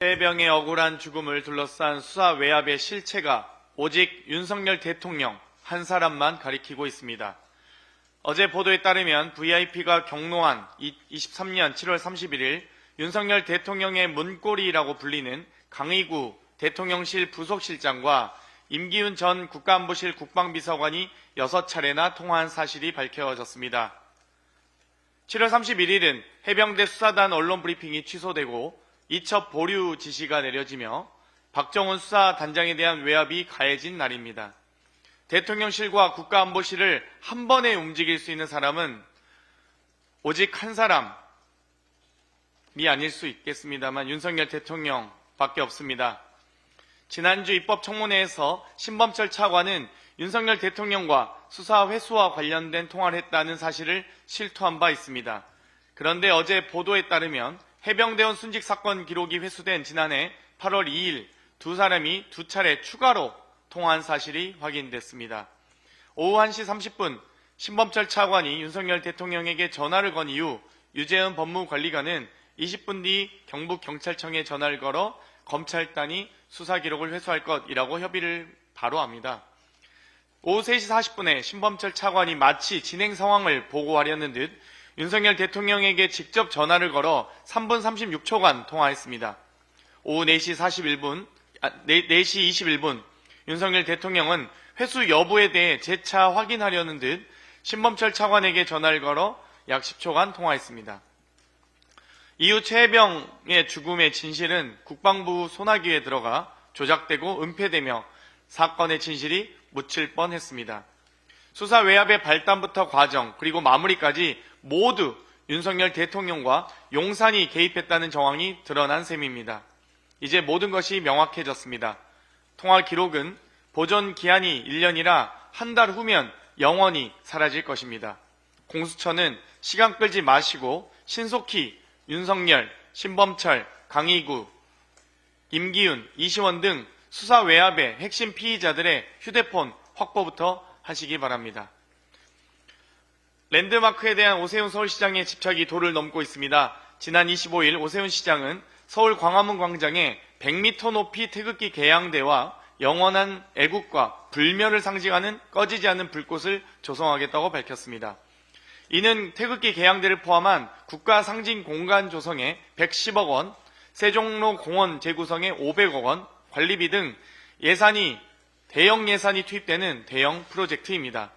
최혜병의 억울한 죽음을 둘러싼 수사 외압의 실체가 오직 윤석열 대통령 한 사람만 가리키고 있습니다. 어제 보도에 따르면 VIP가 경로한 23년 7월 31일 윤석열 대통령의 문고리라고 불리는 강의구 대통령실 부속실장과 임기훈 전 국가안보실 국방비서관이 6차례나 통화한 사실이 밝혀졌습니다. 7월 31일은 해병대 수사단 언론 브리핑이 취소되고 이첩 보류 지시가 내려지며 박정훈 수사단장에 대한 외압이 가해진 날입니다. 대통령실과 국가안보실을 한 번에 움직일 수 있는 사람은 오직 한 사람이 아닐 수 있겠습니다만 윤석열 대통령밖에 없습니다. 지난주 입법청문회에서 신범철 차관은 윤석열 대통령과 수사 회수와 관련된 통화를 했다는 사실을 실토한 바 있습니다. 그런데 어제 보도에 따르면 해병대원 순직 사건 기록이 회수된 지난해 8월 2일 두 사람이 2차례 추가로 통화한 사실이 확인됐습니다. 오후 1시 30분 신범철 차관이 윤석열 대통령에게 전화를 건 이후 유재은 법무관리관은 20분 뒤 경북경찰청에 전화를 걸어 검찰단이 수사 기록을 회수할 것이라고 협의를 바로 합니다. 오후 3시 40분에 신범철 차관이 마치 진행 상황을 보고하려는 듯 윤석열 대통령에게 직접 전화를 걸어 3분 36초간 통화했습니다. 오후 4시 21분 윤석열 대통령은 회수 여부에 대해 재차 확인하려는 듯 신범철 차관에게 전화를 걸어 약 10초간 통화했습니다. 이후 최혜병의 죽음의 진실은 국방부 소나기에 들어가 조작되고 은폐되며 사건의 진실이 묻힐 뻔했습니다. 수사 외압의 발단부터 과정 그리고 마무리까지 모두 윤석열 대통령과 용산이 개입했다는 정황이 드러난 셈입니다. 이제 모든 것이 명확해졌습니다. 통화 기록은 보존 기한이 1년이라 한 달 후면 영원히 사라질 것입니다. 공수처는 시간 끌지 마시고 신속히 윤석열, 신범철, 강의구, 임기훈, 이시원 등 수사 외압의 핵심 피의자들의 휴대폰 확보부터 하시기 바랍니다. 랜드마크에 대한 오세훈 서울시장의 집착이 도를 넘고 있습니다. 지난 25일 오세훈 시장은 서울 광화문 광장에 100m 높이 태극기 개양대와 영원한 애국과 불멸을 상징하는 꺼지지 않는 불꽃을 조성하겠다고 밝혔습니다. 이는 태극기 개양대를 포함한 국가 상징 공간 조성에 110억 원, 세종로 공원 재구성에 500억 원, 관리비 등 대형 예산이 투입되는 대형 프로젝트입니다.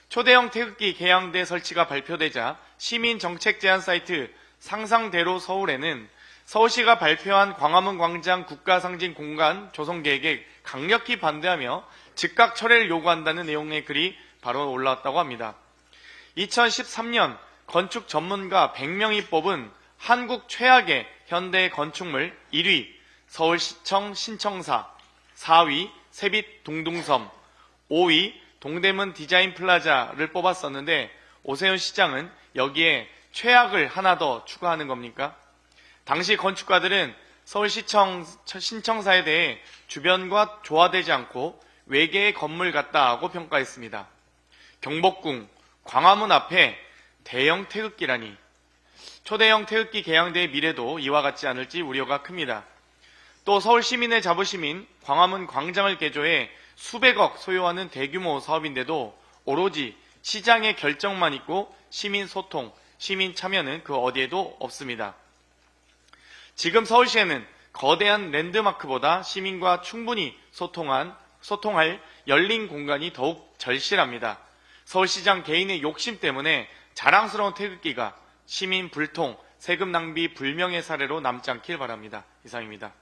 초대형 태극기 개양대 설치가 발표되자 시민 정책 제안 사이트 상상대로 서울에는 서울시가 발표한 광화문 광장 국가상징 공간 조성 계획에 강력히 반대하며 즉각 철회를 요구한다는 내용의 글이 바로 올라왔다고 합니다. 2013년 건축 전문가 100명이 뽑은 한국 최악의 현대 건축물 1위 서울시청 신청사, 4위 세빛 동둥섬, 5위 동대문 디자인 플라자를 뽑았었는데 오세훈 시장은 여기에 최악을 하나 더 추가하는 겁니까? 당시 건축가들은 서울시청 신청사에 대해 주변과 조화되지 않고 외계의 건물 같다고 평가했습니다. 경복궁, 광화문 앞에 대형 태극기라니. 초대형 태극기 개양대의 미래도 이와 같지 않을지 우려가 큽니다. 또 서울 시민의 자부심인 광화문 광장을 개조해 수백억 소요하는 대규모 사업인데도 오로지 시장의 결정만 있고 시민 소통, 시민 참여는 그 어디에도 없습니다. 지금 서울시에는 거대한 랜드마크보다 시민과 충분히 소통할 열린 공간이 더욱 절실합니다. 서울시장 개인의 욕심 때문에 자랑스러운 태극기가 시민 불통, 세금 낭비 불명의 사례로 남지 않길 바랍니다. 이상입니다.